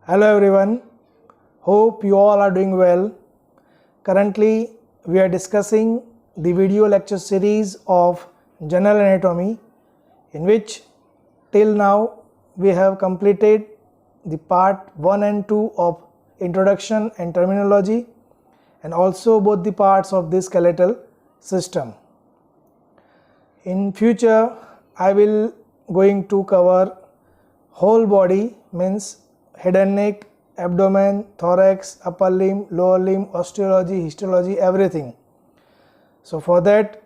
Hello everyone, hope you all are doing well. Currently we are discussing the video lecture series of general anatomy, in which till now we have completed the part 1 and 2 of introduction and terminology, and also both the parts of the skeletal system. In future I will going to cover whole body, means head and neck, abdomen, thorax, upper limb, lower limb, osteology, histology, everything. So for that,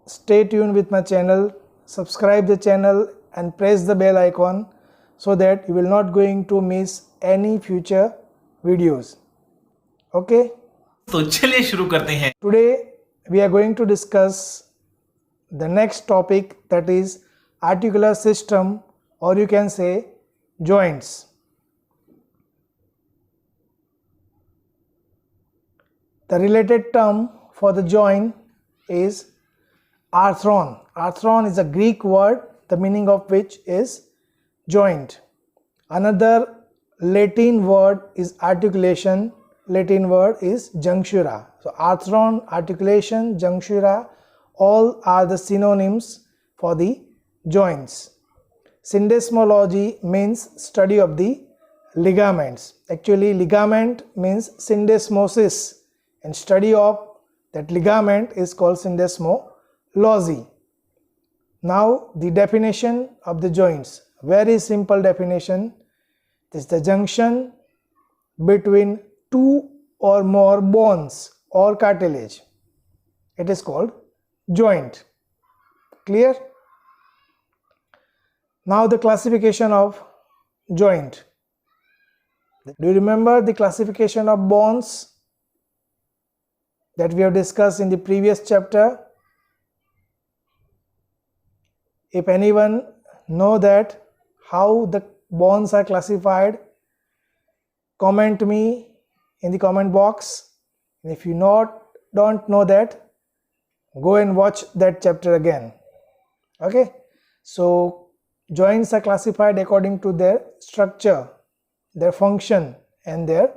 stay tuned with my channel, subscribe the channel and press the bell icon so that you will not going to miss any future videos. Okay? तो चलिए शुरू करते हैं. Today we are going to discuss the next topic, that is articular system, or you can say joints. The related term for the joint is arthron. Arthron is a Greek word, the meaning of which is joint. Another Latin word is articulation. Latin word is junctura. So arthron, articulation, junctura, all are the synonyms for the joints. Syndesmology means study of the ligaments. Actually, ligament means syndesmosis, and study of that ligament is called syndesmology. Now the definition of the joints, very simple definition. It is the junction between two or more bones or cartilage. It is called joint. Clear? Now the classification of joint. Do you remember the classification of bones that we have discussed in the previous chapter? If anyone know that how the bones are classified, comment me in the comment box. And if you don't know that, go and watch that chapter again. Okay, so joints are classified according to their structure, their function and their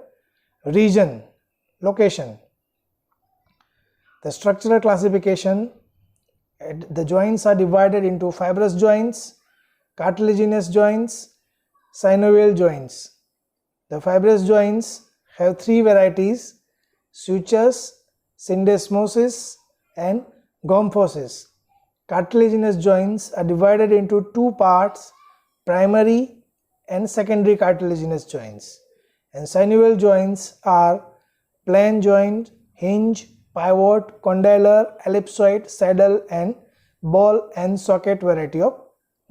region, location. The structural classification, the joints are divided into fibrous joints, cartilaginous joints, synovial joints. The fibrous joints have three varieties: sutures, syndesmosis and gomphosis. Cartilaginous joints are divided into two parts: primary and secondary cartilaginous joints. And synovial joints are plain joint, hinge, pivot, condylar, ellipsoid, saddle and ball and socket variety of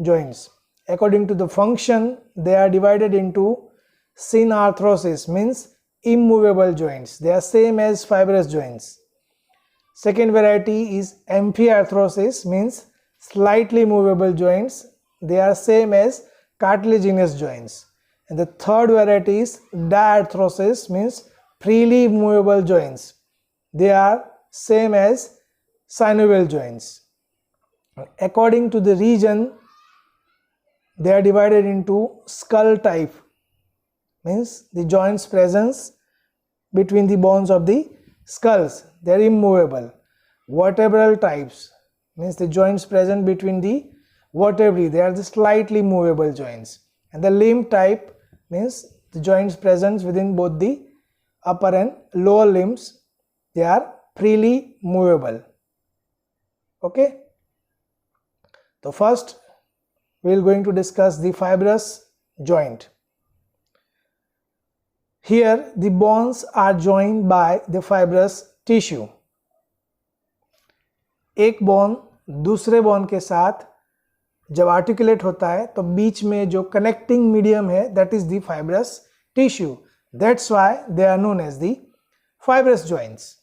joints. According to the function, they are divided into synarthrosis, means immovable joints. They are same as fibrous joints. Second variety is amphiarthrosis, means slightly movable joints. They are same as cartilaginous joints. And the third variety is diarthrosis, means freely movable joints. They are same as synovial joints. According to the region, they are divided into skull type, means the joints presence between the bones of the skulls, they are immovable. Vertebral types, means the joints present between the vertebrae, they are the slightly movable joints. And the limb type means the joints present within both the upper and lower limbs, they are freely movable. Okay, so first we are going to discuss the fibrous joint. Here the bones are joined by the fibrous tissue. एक bone दूसरे bone के साथ जब articulate होता है तो बीच में जो कनेक्टिंग मीडियम है, that is the fibrous tissue. That's why they are known as the fibrous joints.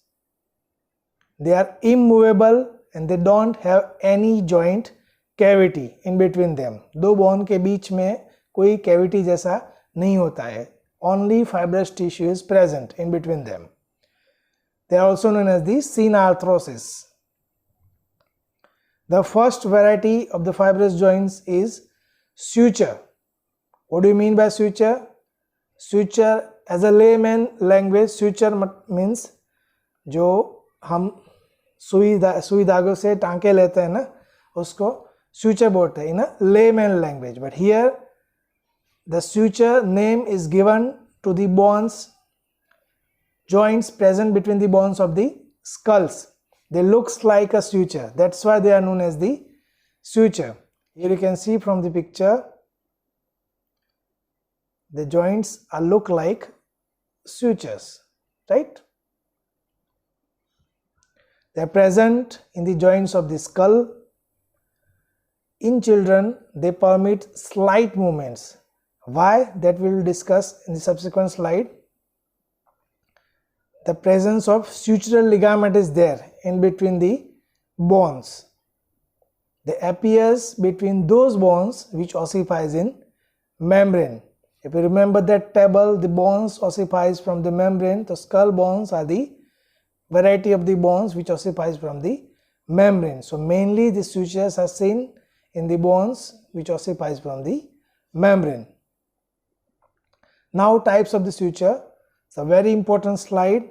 They are immovable and they don't have any joint cavity in between them. दो बोन के बीच में कोई cavity जैसा नहीं होता है. Only fibrous tissue is present in between them. They are also known as the synarthrosis. The first variety of the fibrous joints is suture. What do you mean by suture? suture as a layman language, suture means जो हम सुई धागों से टांके लेते हैं ना, उसको suture बोलते हैं in a layman language. But here the suture name is given to the bones, joints present between the bones of the skulls. They looks like a suture, that's why they are known as the suture. Here you can see from the picture, the joints are look like sutures, right? They are present in the joints of the skull. In children, they permit slight movements. Why? That we will discuss in the subsequent slide. The presence of sutural ligament is there in between the bones. They appears between those bones which ossifies in membrane. If you remember that table, the bones ossifies from the membrane. The skull bones are the variety of the bones which ossifies from the membrane. So mainly the sutures are seen in the bones which ossifies from the membrane. Now types of the suture. It's a very important slide.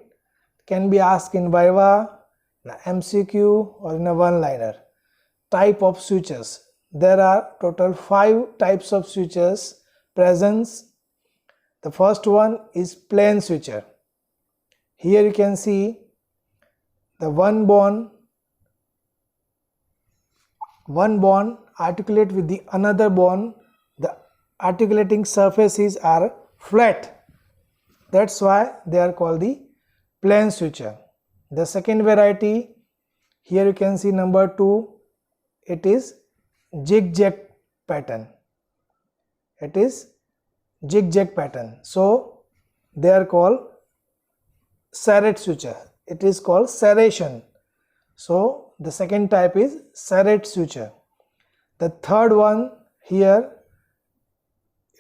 Can be asked in Viva, in a MCQ or in a one-liner. Type of sutures. There are total 5 types of sutures present. The first one is plain suture. Here you can see the one bone articulate with the another bone. The articulating surfaces are flat. That's why they are called the plain suture. The second variety, here you can see number 2, it is zigzag pattern. It is zigzag pattern. So they are called serrate suture. It is called serration. So the second type is serrate suture. The third one here,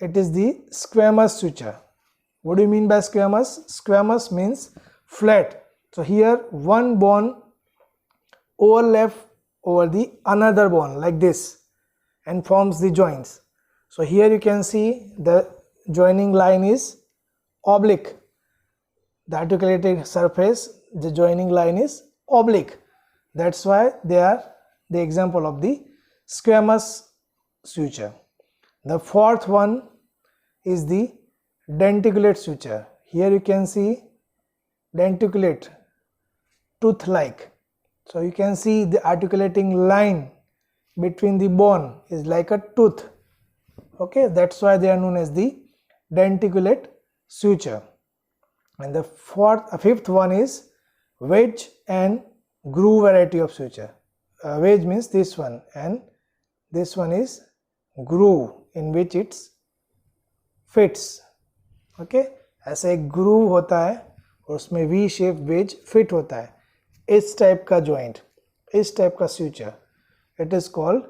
it is the squamous suture. What do you mean by squamous? Squamous means flat. So here one bone overlap over the another bone like this and forms the joints. So here you can see the joining line is oblique. The articulated surface, the joining line is oblique. That's why they are the example of the squamous suture. The fourth one is the denticulate suture. Here you can see denticulate, tooth-like. So you can see the articulating line between the bone is like a tooth. Okay, that's why they are known as the denticulate suture. And the fifth one is wedge and groove variety of suture. Wedge means this one, and this one is groove in which it fits. Okay, ऐसे एक groove होता है और उसमें V shape wedge fit होता है. इस type का joint, इस टाइप का suture, it is called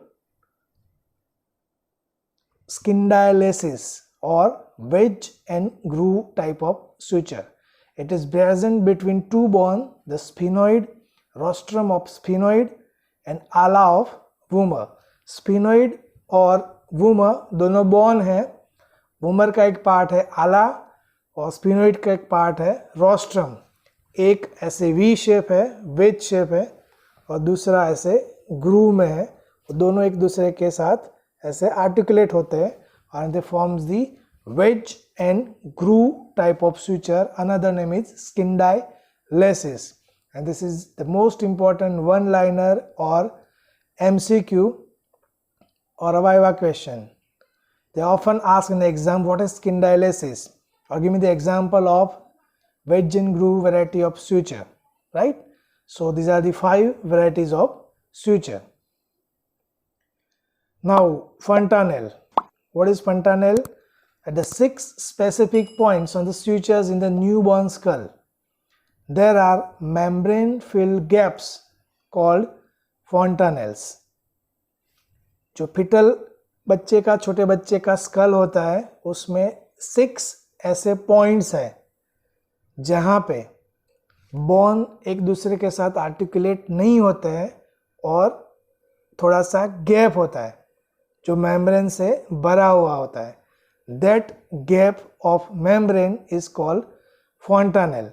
scondylosis or wedge and groove type of suture. It is present between two bones, the sphenoid, rostrum of sphenoid and ala of vomer. Sphenoid और vomer दोनों bone हैं. vomer का एक part है ala और sphenoid का एक part है rostrum. एक ऐसे V शेप है, wedge शेप है, और दूसरा ऐसे groove में है. दोनों एक दूसरे के साथ ऐसे articulate होते हैं and they forms the wedge and groove type of suture. Another name is scondylosis, and this is the most important one-liner or MCQ or a Viva question. They often ask in the exam, what is scondylosis, or give me the example of wedge and groove variety of suture, right? So these are the 5 varieties of suture. Now fontanelle. What is fontanelle? At the 6 specific points on the sutures in the newborn skull, there are membrane filled gaps called fontanelles. जो foetal बच्चे का, छोटे बच्चे का school होता है, उसमें 6 ऐसे पॉइंट्स हैं जहाँ पे बोन एक दूसरे के साथ आर्टिकुलेट नहीं होते हैं और थोड़ा सा गैप होता है जो मेम्ब्रेन से भरा हुआ होता है. that gap of membrane is called fontanelle.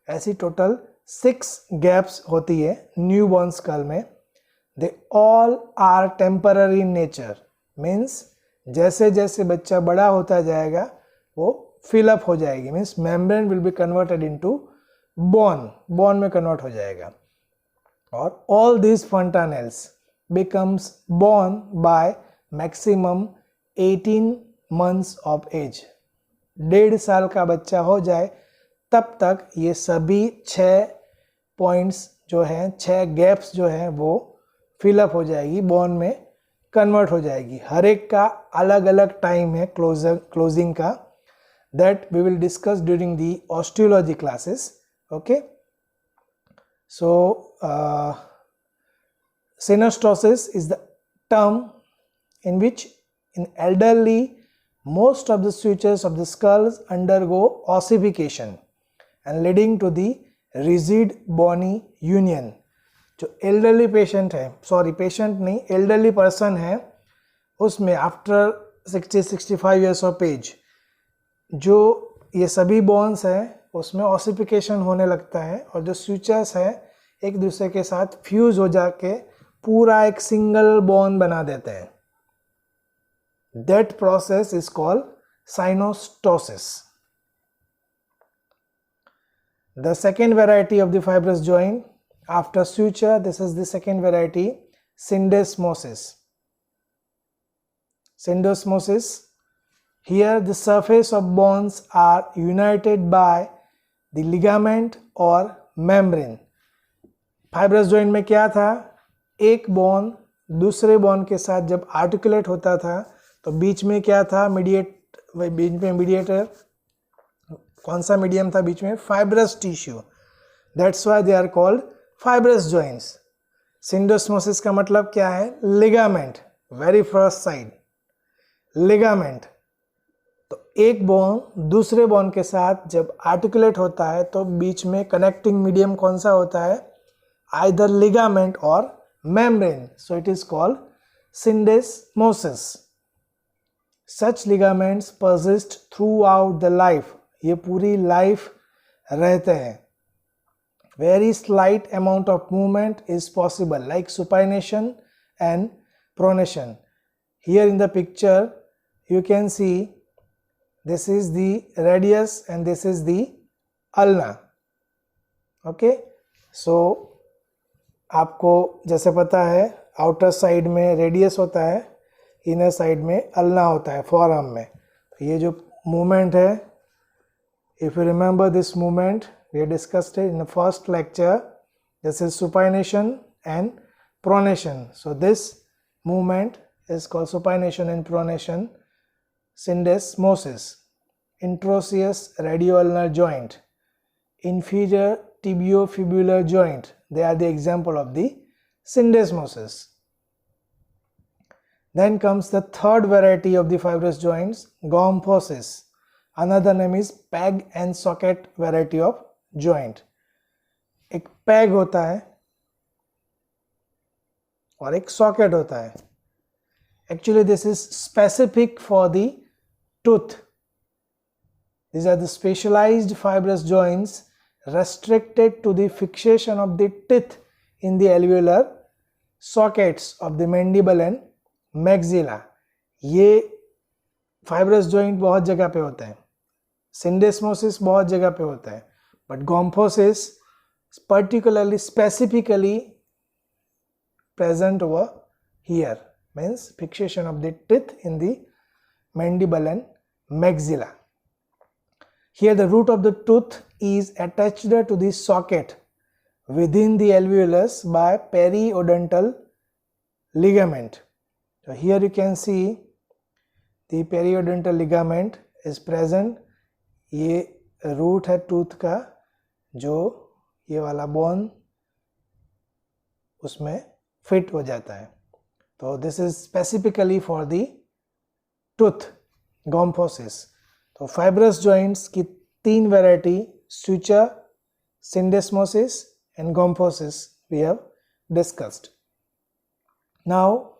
ऐसी टोटल 6 गैप्स होती है न्यूबॉर्न स्कल में. They all are temporary in nature. Means जैसे जैसे बच्चा बड़ा होता जाएगा वो fill up हो जाएगी. Means membrane will be converted into bone में convert हो जाएगा. और all these fontanelles becomes born by maximum 18 months of age. 1.5 साल का बच्चा हो जाए तब तक ये सभी 6 पॉइंट्स जो हैं, 6 गैप्स जो हैं वो फिलअप हो जाएगी, बॉन में कन्वर्ट हो जाएगी. हर एक का अलग अलग टाइम है क्लोजिंग का. That we will discuss during the osteology classes. Okay, so synostosis is the term in which in elderly most of the sutures of the skulls undergo ossification and leading to the rigid bony union. जो elderly patient है, patient नहीं, elderly person है, उसमें after 60-65 years of age जो ये सभी bones है उसमें ossification होने लगता है और जो sutures है एक दूसरे के साथ फ्यूज हो जाके पूरा एक सिंगल बॉन बना देते हैं. That process is called synostosis. The second variety of the fibrous joint after suture, this is the second variety, syndesmosis. Syndesmosis, here the surface of bones are united by the ligament or membrane. Fibrous joint में क्या था, एक bone दूसरे bone के साथ जब articulate होता था तो बीच में क्या था, मीडिएटर. कौन सा मीडियम था बीच में? Fibrous tissue. That's why they are called fibrous joints. Syndesmosis का मतलब क्या है? Ligament. Very first side ligament. तो एक बोन दूसरे बोन के साथ जब आर्टिकुलेट होता है तो बीच में कनेक्टिंग मीडियम कौन सा होता है? either ligament or membrane. So it is called syndesmosis. Such ligaments persist throughout the life. ये पूरी life रहते हैं. Very slight amount of movement is possible like supination and pronation. Here in the picture you can see this is the radius and this is the ulna. Okay, so आपको जैसे पता है outer side में radius होता है, inner side में ulna होता है फॉरआर्म में. तो ये जो मूवमेंट है, if you remember this movement we discussed it in the first lecture, this is supination and pronation. So this movement is called supination and pronation. Syndesmosis. Interosseous radioulnar joint, inferior tibiofibular joint, they are the example of the syndesmosis. Then comes the third variety of the fibrous joints, gomphosis. Another name is peg and socket variety of joint. एक peg होता है और एक socket होता है. Actually this is specific for the tooth. These are the specialized fibrous joints restricted to the fixation of the teeth in the alveolar sockets of the mandible and maxilla. ये fibrous joint बहुत जगह पे होते हैं. Syndesmosis बहुत जगह पे होता है, but gomphosis particularly specifically present over here, means fixation of the teeth in the mandible and maxilla. Here the root of the tooth is attached to the socket within the alveolus by periodontal ligament. So here you can see the periodontal ligament is present. ये root है tooth का, जो ये वाला bone उसमें fit हो जाता है. तो this is specifically for the tooth, gomphosis. तो fibrous joints की 3 variety, suture, syndesmosis and gomphosis we have discussed. Now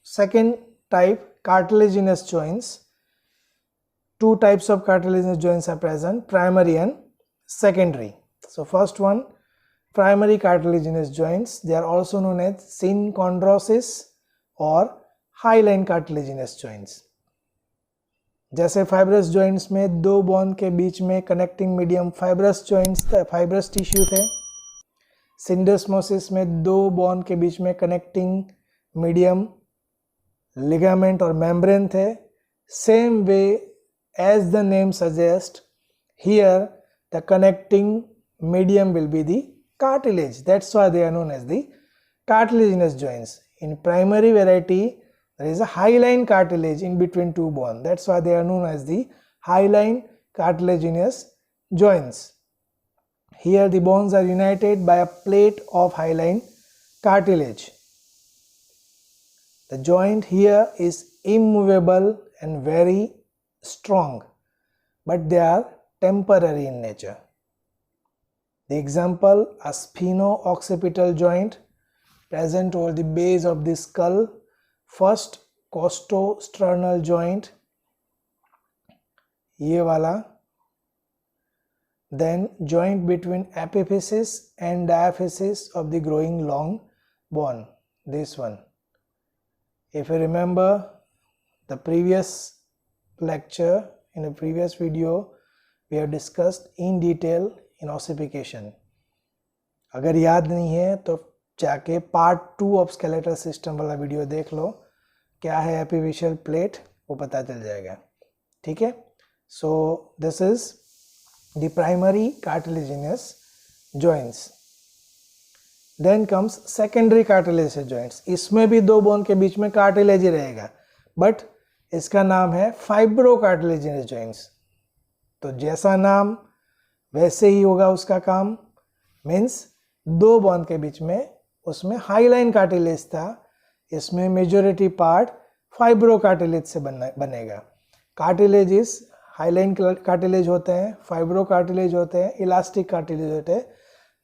second type, cartilaginous joints. two types of cartilaginous joints are present, primary and secondary. So first one, primary cartilaginous joints, they are also known as synchondrosis or hyaline cartilaginous joints. जैसे fibrous joints में दो bone के बीच में connecting medium fibrous joints fibrous tissue थे. Syndesmosis में दो bone के बीच में कनेक्टिंग मीडियम लिगामेंट और मेम्ब्रेन थे. Same way as the name suggest, here the connecting medium will be the cartilage. That's why they are known as the cartilaginous joints. In primary variety, there is a hyaline cartilage in between two bones. That's why they are known as the hyaline cartilaginous joints. Here the bones are united by a plate of hyaline cartilage. The joint here is immovable and very strong, but they are temporary in nature. The example, a spheno-occipital joint present over the base of the skull, first costosternal joint, ये वाला, then joint between epiphysis and diaphysis of the growing long bone, this one. If you remember the previous lecture, in a previous video, we have discussed in detail in ossification. अगर याद नहीं है तो जाके part 2 of skeletal system वाला video देख लो, क्या है एपिफिशियल प्लेट वो पता चल जाएगा. ठीक है. So this is the primary cartilaginous joints. Then comes secondary cartilaginous joints. इसमें भी दो बोन के बीच में कार्टिलेज ही रहेगा, बट इसका नाम है फाइब्रो कार्टिलेजिनस जॉइंट्स. तो जैसा नाम वैसे ही होगा उसका काम. मीन्स दो बोन के बीच में उसमें हाईलाइन कार्टिलेज था, इसमें मेजोरिटी पार्ट फाइब्रो कार्टिलेज से बनेगा. कार्टिलेजिस हाईलाइन कार्टिलेज होते हैं, फाइब्रो कार्टिलेज होते हैं, इलास्टिक कार्टिलेज होते हैं.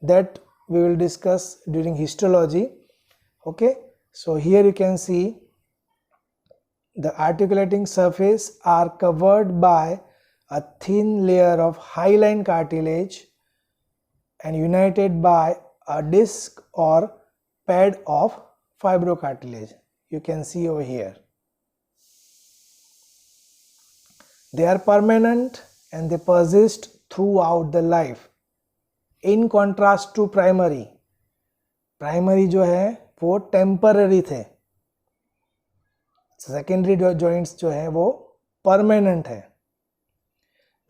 That we will discuss during histology. Okay. So here you can see the articulating surface are covered by a thin layer of hyaline cartilage and united by a disc or pad of fibrocartilage. You can see over here. They are permanent and they persist throughout the life. In contrast to primary. Primary जो है वो temporary थे. Secondary joints जो है वो permanent है.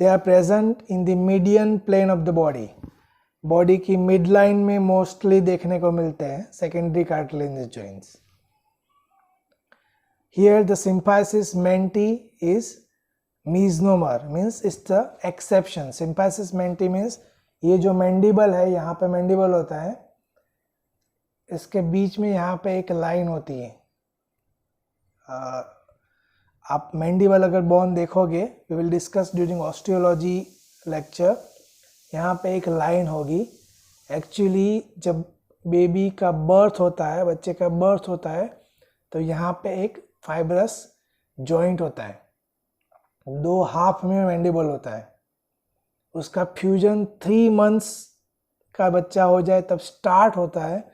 They are present in the median plane of the body. Body की mid line में मोस्टली देखने को मिलते हैं secondary cartilaginous joints. Here the symphysis menti is misnomer, means it's the exception. Symphysis menti means ये जो mandible है, यहाँ पे मैंडिबल होता है, इसके बीच में यहाँ पे एक लाइन होती है. आप मैंडिबल अगर बोन देखोगे, we will discuss during osteology lecture, यहाँ पे एक लाइन होगी. एक्चुअली जब बेबी का बर्थ होता है, बच्चे का बर्थ होता है, तो यहाँ पे एक फाइब्रस जॉइंट होता है, दो हाफ में मैंडिबल होता है. उसका फ्यूजन 3 months का बच्चा हो जाए तब स्टार्ट होता है,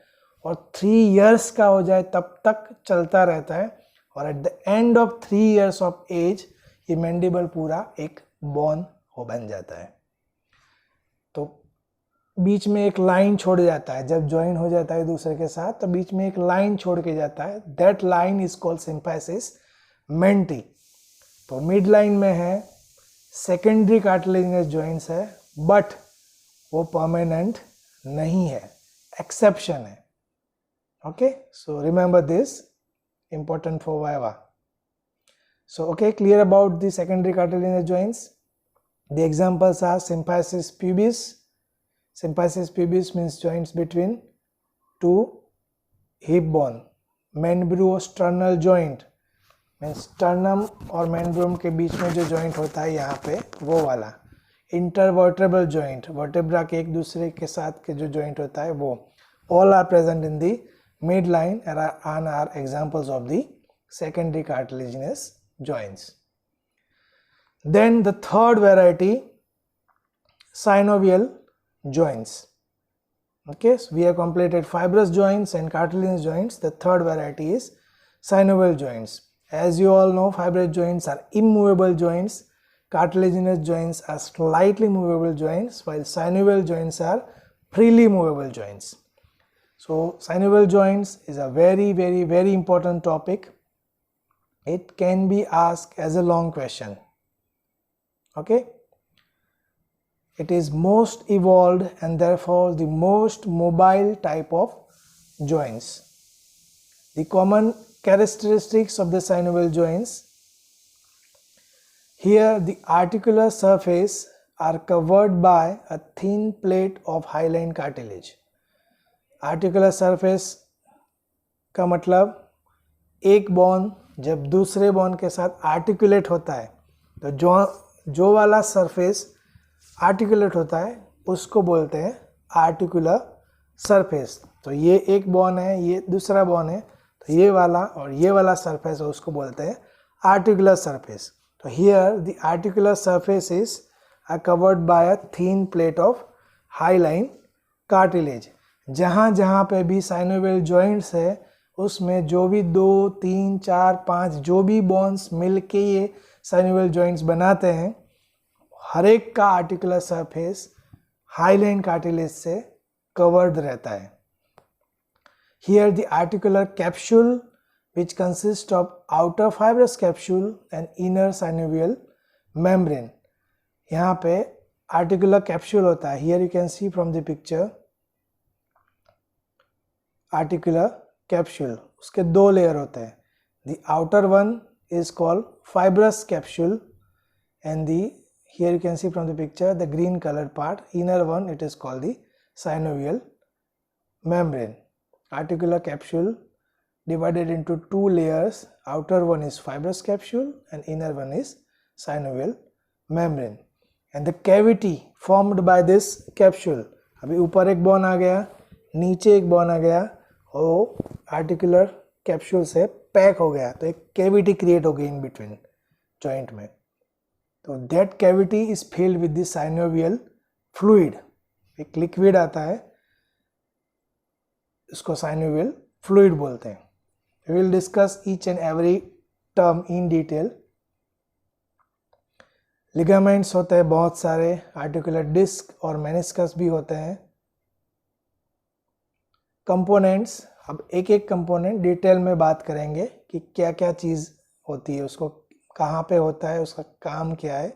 और 3 years का हो जाए तब तक चलता रहता है, और at the end of 3 years of age ये मैंडिबल पूरा एक बोन हो बन जाता है. तो बीच में एक लाइन छोड़ जाता है, जब ज्वाइन हो जाता है दूसरे के साथ तो बीच में एक लाइन छोड़ के जाता है. That line is called symphysis menti. तो मिड लाइन में है, सेकेंडरी कार्टिलेजिनस जॉइंट्स है, बट वो परमानेंट नहीं है, एक्सेप्शन है. Okay, so remember this, important for Viva. So okay, clear about the secondary cartilaginous joints. The examples are symphysis pubis. Symphysis pubis means joints between two hip bone. Membruosternal joint means sternum और membrum के बीच में जो joint होता है यहाँ पे, वो वाला. Intervertebral joint, vertebra के एक दूसरे के साथ के जो joint होता है वो. All are present in the midline and are examples of the secondary cartilaginous joints. Then the third variety, synovial joints. Okay, so we have completed fibrous joints and cartilaginous joints. The third variety is synovial joints. As you all know, fibrous joints are immovable joints, cartilaginous joints are slightly movable joints, while synovial joints are freely movable joints. So synovial joints is a very important topic. It can be asked as a long question. Okay, it is most evolved and therefore the most mobile type of joints. The common characteristics of the synovial joints: here the articular surface are covered by a thin plate of hyaline cartilage. Articular surface का मतलब एक bone जब दूसरे bone के साथ articulate होता है तो जो वाला सरफेस आर्टिकुलेट होता है उसको बोलते हैं आर्टिकुलर सरफेस. तो ये एक बोन है, ये दूसरा बोन है, तो ये वाला और ये वाला सरफेस है उसको बोलते हैं आर्टिकुलर सरफेस. तो here the articular surface is covered by a thin plate of highline cartilage. जहाँ पे भी साइनोवियल जॉइंट्स है उसमें जो भी 2, 3, 4, 5 जो भी बोन्स मिलके ये साइनोवियल जॉइंट्स बनाते हैं, हर एक का आर्टिकुलर सरफेस हाईलाइन कार्टिलेज से कवर्ड रहता है. Here the articular capsule which consists of outer fibrous capsule and inner synovial membrane. यहाँ पे articular capsule होता है. Here you can see from the picture articular capsule. उसके दो लेयर होते हैं. The outer one is called fibrous capsule and the here you can see from the picture the green colored part. Inner one it is called the synovial membrane. Articular capsule divided into two layers. Outer one is fibrous capsule and inner one is synovial membrane. And the cavity formed by this capsule, अभी ऊपर एक bone आ गया, नीचे एक bone आ गया और articular capsule से pack हो गया, तो एक कैविटी क्रिएट हो गई इन बिटवीन जॉइंट में. तो that cavity is filled with the synovial fluid. एक लिक्विड आता है, इसको साइनोवियल फ्लूइड बोलते हैं. We will discuss each and every term in detail. Ligaments होते हैं बहुत सारे, आर्टिकुलर डिस्क और मेनिस्कस भी होते हैं. कंपोनेंट्स, अब एक एक कंपोनेंट डिटेल में बात करेंगे कि क्या क्या चीज़ होती है, उसको कहाँ पे होता है, उसका काम क्या है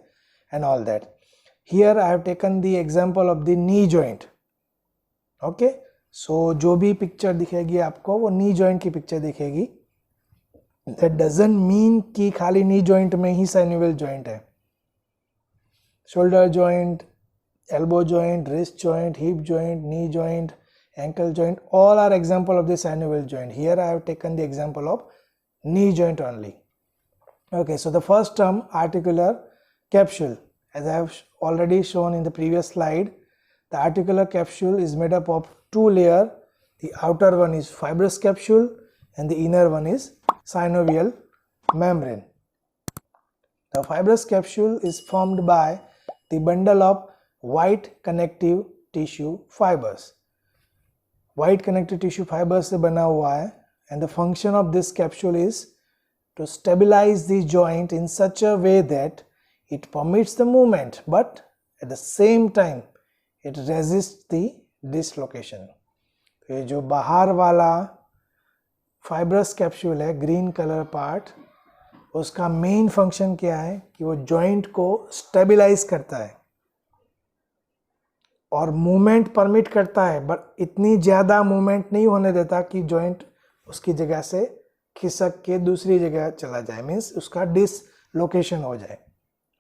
and all that. Here I have taken the example of the knee joint. Okay, so जो भी पिक्चर दिखेगी आपको वो नी जॉइंट की पिक्चर दिखेगी. दैट डजंट मीन कि खाली नी जॉइंट में ही साइनोवियल जॉइंट है. Shoulder joint, elbow joint, wrist joint, hip joint, knee joint, ankle joint, all are example of the synovial joint. Here I have taken the example of knee joint only. Okay, so the first term, articular capsule, as I have already shown in the previous slide, the articular capsule is made up of two layers. The outer one is fibrous capsule and the inner one is synovial membrane. The fibrous capsule is formed by the bundle of white connective tissue fibers. White connective tissue fibers से बना हुआ है, and the function of this capsule is to stabilize the joint in such a way that it permits the movement but at the same time it resists the dislocation. तो ये जो बाहर वाला fibrous capsule है, green color part, उसका main function क्या है कि वो joint को stabilize करता है और मूवमेंट परमिट करता है, बट इतनी ज़्यादा मूवमेंट नहीं होने देता कि जॉइंट उसकी जगह से खिसक के दूसरी जगह चला जाए, मीन्स उसका डिसलोकेशन हो जाए.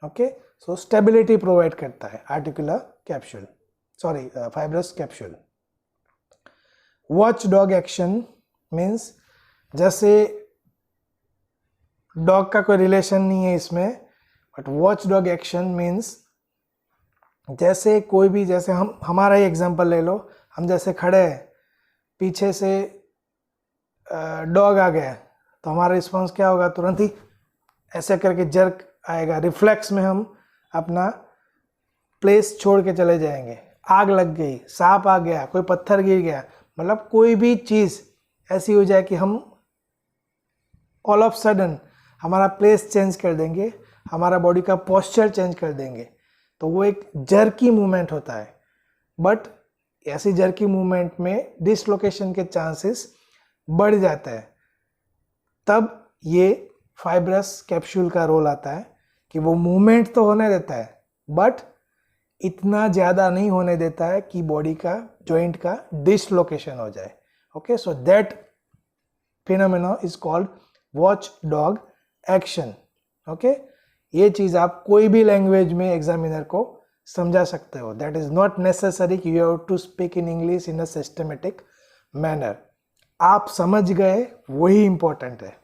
ओके, सो स्टेबिलिटी प्रोवाइड करता है articular capsule, sorry fibrous capsule. Watch dog action means, जैसे डॉग का कोई रिलेशन नहीं है इसमें, but watch dog action means जैसे कोई भी, जैसे हमारा ही एग्जांपल ले लो, हम जैसे खड़े हैं, पीछे से डॉग आ गया तो हमारा रिस्पांस क्या होगा, तुरंत ही ऐसे करके जर्क आएगा, रिफ्लेक्स में हम अपना प्लेस छोड़ के चले जाएंगे। आग लग गई, सांप आ गया, कोई पत्थर गिर गया, मतलब कोई भी चीज़ ऐसी हो जाए कि हम ऑल ऑफ सडन हमारा प्लेस चेंज कर देंगे, हमारा बॉडी का पोस्चर चेंज कर देंगे, तो वो एक जर्की मूवमेंट होता है। बट ऐसी जर्की मूवमेंट में डिसलोकेशन के चांसेस बढ़ जाता है। तब ये फाइब्रस कैप्सूल का रोल आता है कि वो मूवमेंट तो होने देता है बट इतना ज़्यादा नहीं होने देता है कि बॉडी का जॉइंट का डिसलोकेशन हो जाए। Okay, so that phenomena is called watch dog action. Okay, ये चीज़ आप कोई भी लैंग्वेज में एग्जामिनर को समझा सकते हो। दैट इज नॉट नेसेसरी कि you have to speak in English in a systematic manner. आप समझ गए वही इंपॉर्टेंट है।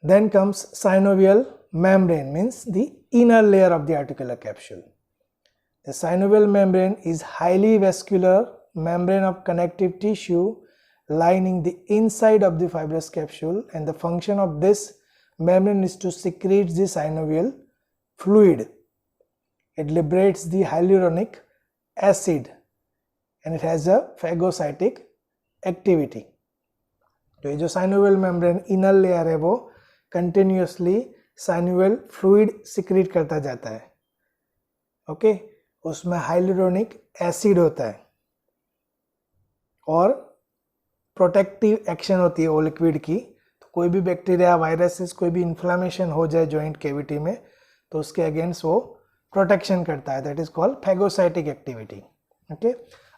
Then comes synovial membrane, means the inner layer of the articular capsule. The synovial membrane is highly vascular membrane of connective tissue lining the inside of the fibrous capsule, and the function of this membrane is to secrete the synovial fluid. It liberates the hyaluronic acid and it has a phagocytic activity. तो ये जो synovial membrane inner layer है वो continuously synovial fluid secrete करता जाता है। Okay, उसमें hyaluronic acid होता है और प्रोटेक्टिव एक्शन होती है वो लिक्विड की। तो कोई भी बैक्टीरिया, वायरसेस, कोई भी इन्फ्लामेशन हो जाए जॉइंट कैविटी में तो उसके अगेंस्ट वो प्रोटेक्शन करता है। That is called phagocytic activity. Okay,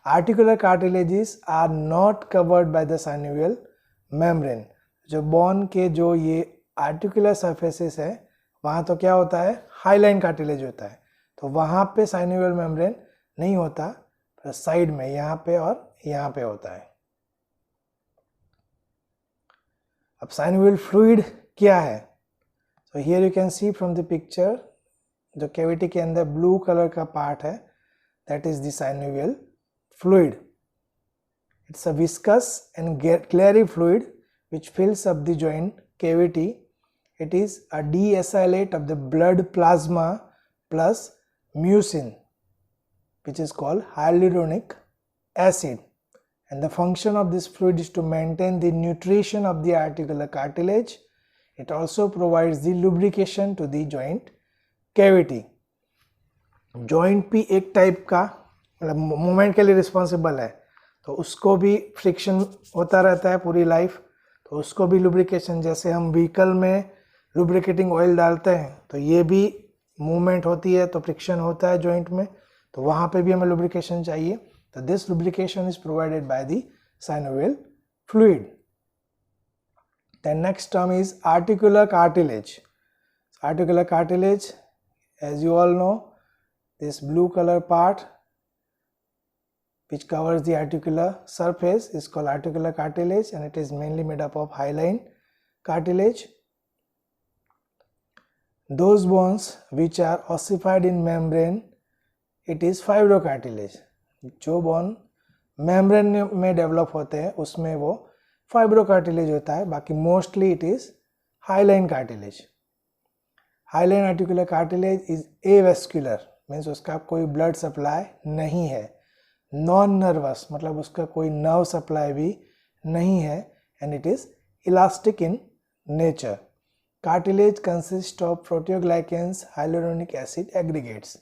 articular cartilages are not covered by the synovial membrane. जो बोन के जो ये आर्टिकुलर सरफेसेस है वहाँ तो क्या होता है, हाईलाइन कार्टिलेज होता है, तो वहाँ पे साइनोवियल मेम्ब्रेन नहीं होता, पर साइड में यहाँ पे और यहाँ पे होता है। अब साइनोवियल फ्लूइड क्या है? So here you can see from the picture, जो कैविटी के अंदर ब्लू कलर का पार्ट है that is the synovial fluid. It's a viscous and clearly fluid which fills up the joint cavity. It is a deacylate of the blood plasma plus mucin, which is called hyaluronic acid, and the function of this fluid is to maintain the nutrition of the articular cartilage. It also provides the lubrication to the joint cavity. joint भी एक type का मतलब movement के लिए responsible है, तो उसको भी फ्रिक्शन होता रहता है पूरी लाइफ, तो उसको भी लुब्रिकेशन, जैसे हम व्हीकल में लुब्रिकेटिंग ऑयल डालते हैं तो ये भी मूवमेंट होती है तो फ्रिक्शन होता है जॉइंट में, तो वहाँ पे भी हमें लुब्रिकेशन चाहिए। तो this lubrication is provided by the synovial fluid. Then next term is articular cartilage. Articular cartilage, as you all know, this blue colour part which covers the articular surface is called articular cartilage, and it is mainly made up of hyaline cartilage. Those bones which are ossified in membrane, it is fibrocartilage. जो bone membrane में develop होते हैं उसमें वो fibrocartilage होता है, बाकी mostly it is hyaline cartilage. Hyaline articular cartilage is avascular, means उसका कोई blood supply नहीं है। नॉन नर्वस मतलब उसका कोई नर्व सप्लाई भी नहीं है, and it is elastic in nature. Cartilage consist of proteoglycans hyaluronic acid aggregates,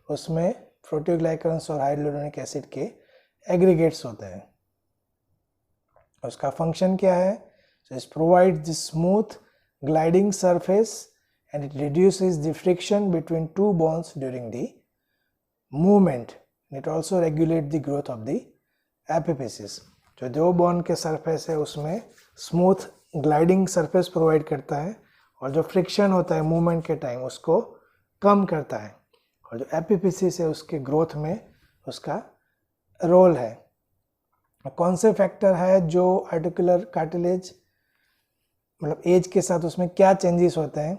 उसमें प्रोटियोग्लाइकेंस और हाइलुरोनिक एसिड के एग्रीगेट्स होते हैं। उसका फंक्शन क्या है? So it provides the smooth gliding surface and it reduces the friction between two bones during the movement. It also regulate the growth of the epiphysis. जो bone के surface है उसमें स्मूथ ग्लाइडिंग सरफेस प्रोवाइड करता है, और जो friction होता है मूवमेंट के टाइम उसको कम करता है, और जो एपिफिसिस है उसके ग्रोथ में उसका रोल है। कौन से फैक्टर है जो आर्टिकुलर कार्टिलेज मतलब एज के साथ उसमें क्या चेंजेस होते हैं?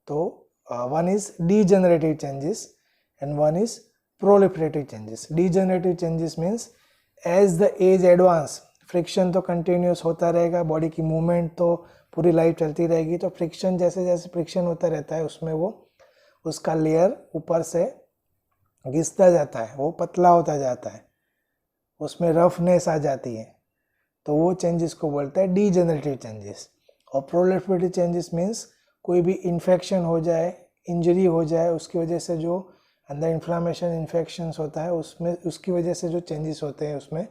तो one is degenerative changes and one is proliferative changes. Degenerative changes means as the age advance, friction तो continuous होता रहेगा, बॉडी की मूवमेंट तो पूरी लाइफ चलती रहेगी, तो फ्रिक्शन जैसे जैसे फ्रिक्शन होता रहता है उसमें वो उसका लेयर ऊपर से घिसता जाता है, वो पतला होता जाता है, उसमें रफनेस आ जाती है, तो वो चेंजेस को बोलते हैं डीजेनरेटिव चेंजेस। और प्रोलिफरेटिव चेंजेस मीन्स कोई भी इन्फेक्शन हो जाए, इंजरी हो जाए, उसकी वजह से जो अंदर इन्फ्लामेशन इन्फेक्शंस होता है उसमें उसकी वजह से जो चेंजेस होते हैं उसमें,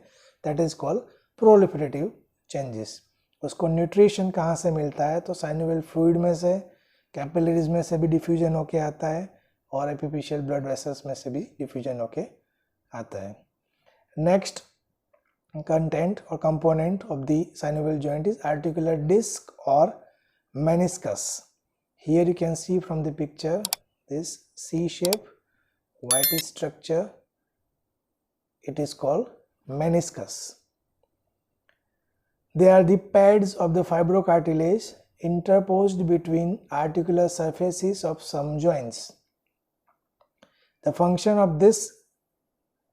that is called proliferative changes. उसको न्यूट्रिशन कहाँ से मिलता है, तो साइनोवियल फ्लूइड में से, कैपिलरीज में से भी डिफ्यूजन होके आता है, और एपिफिशियल ब्लड वेसल्स में से भी डिफ्यूजन होके आता है। Next content or component of the synovial joint is articular disc or meniscus. Here you can see from the picture this C shape whitish structure, it is called meniscus. They are the pads of the fibrocartilage interposed between articular surfaces of some joints. The function of this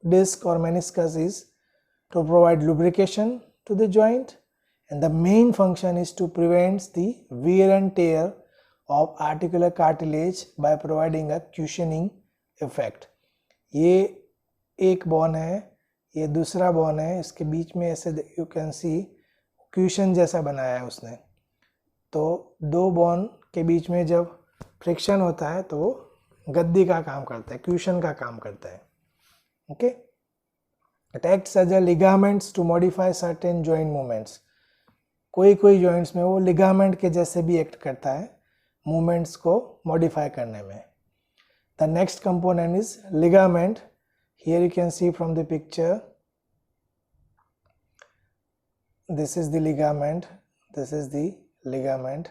disc or meniscus is to provide lubrication to the joint, and the main function is to prevent the wear and tear of articular cartilage by providing a cushioning effect. ये एक bone है, ये दूसरा bone है, इसके बीच में ऐसे you can C caution जैसा बनाया है उसने, तो दो बोन के बीच में जब फ्रिक्शन होता है तो गद्दी का काम करता है, क्यूशन का काम करता है। Okay, It acts as a ligaments to modify certain joint movements. कोई कोई joints में वो ligament के जैसे भी act करता है movements को modify करने में। The next component is ligament. Here you can see from the picture, this is the ligament, this is the ligament,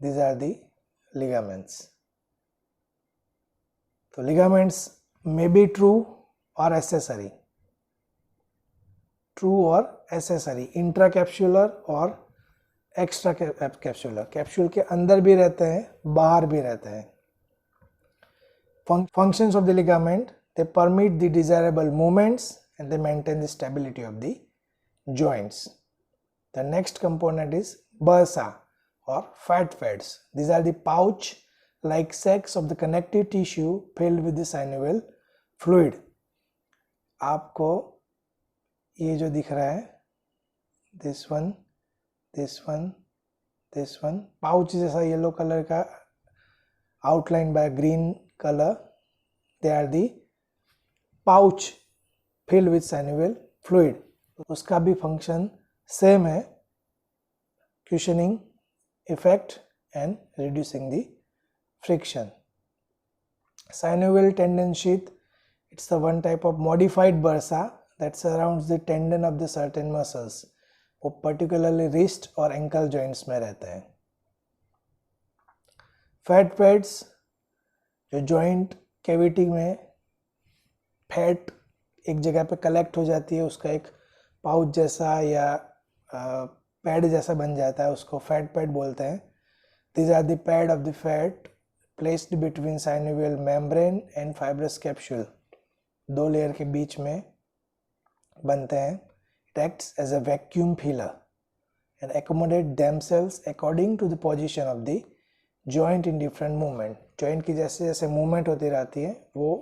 these are the ligaments. So ligaments may be true or accessory, true और accessory, intracapsular और extra capsular, capsule के अंदर भी रहते हैं, बाहर भी रहते हैं। Functions of the ligament, they permit the desirable movements and they maintain the stability of the joints. The next component is bursa और fat pads. These are the pouch like sacs of the connective tissue filled with the synovial fluid. आपको ये जो दिख रहा है, this one, this one, this one, pouch जैसा yellow colour का outline by green colour, they are the pouch filled with synovial fluid. उसका भी फंक्शन सेम है, cushioning effect and reducing the friction. Synovial tendon sheath, it's the one type of modified bursa that surrounds the tendon of the certain muscles. वो particularly wrist और ankle joints में रहते हैं। Fat pads, जो joint cavity में fat एक जगह पे कलेक्ट हो जाती है, उसका एक पाउच जैसा या पैड जैसा बन जाता है, उसको फैट पैड बोलते हैं। These are the pad of the fat placed between synovial membrane and fibrous capsule. दो लेयर के बीच में बनते हैं। It acts as a vacuum filler and accommodate themselves according to the position of the joint in different movement. joint की जैसे जैसे movement होती रहती है वो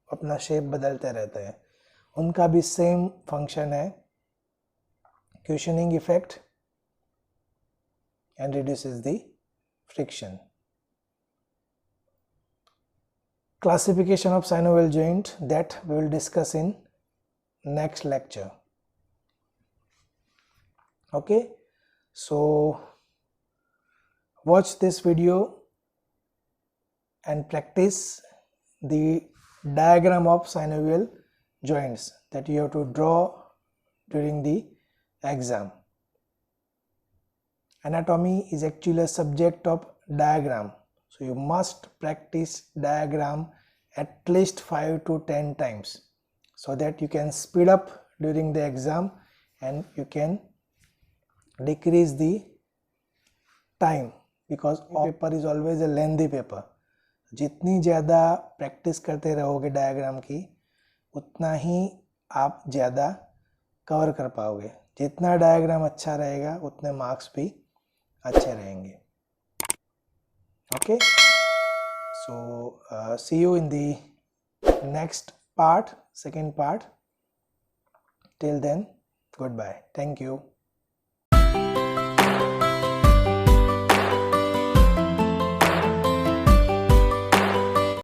अपना शेप बदलते रहते हैं। उनका भी सेम फंक्शन है, cushioning effect and reduces the friction. Classification of synovial joint, that we will discuss in next lecture. Okay, so watch this video and practice the diagram of synovial joints that you have to draw during the exam. Anatomy is actually a subject of diagram, so you must practice diagram at least 5 to 10 times so that you can speed up during the exam and you can decrease the time, because paper is always a lengthy paper. जितनी ज़्यादा practice करते रहोगे diagram की, उतना ही आप ज़्यादा cover कर पाओगे। जितना डायग्राम अच्छा रहेगा उतने मार्क्स भी अच्छे रहेंगे. Okay, so see you in the next part, second part. Till then, goodbye. Thank you.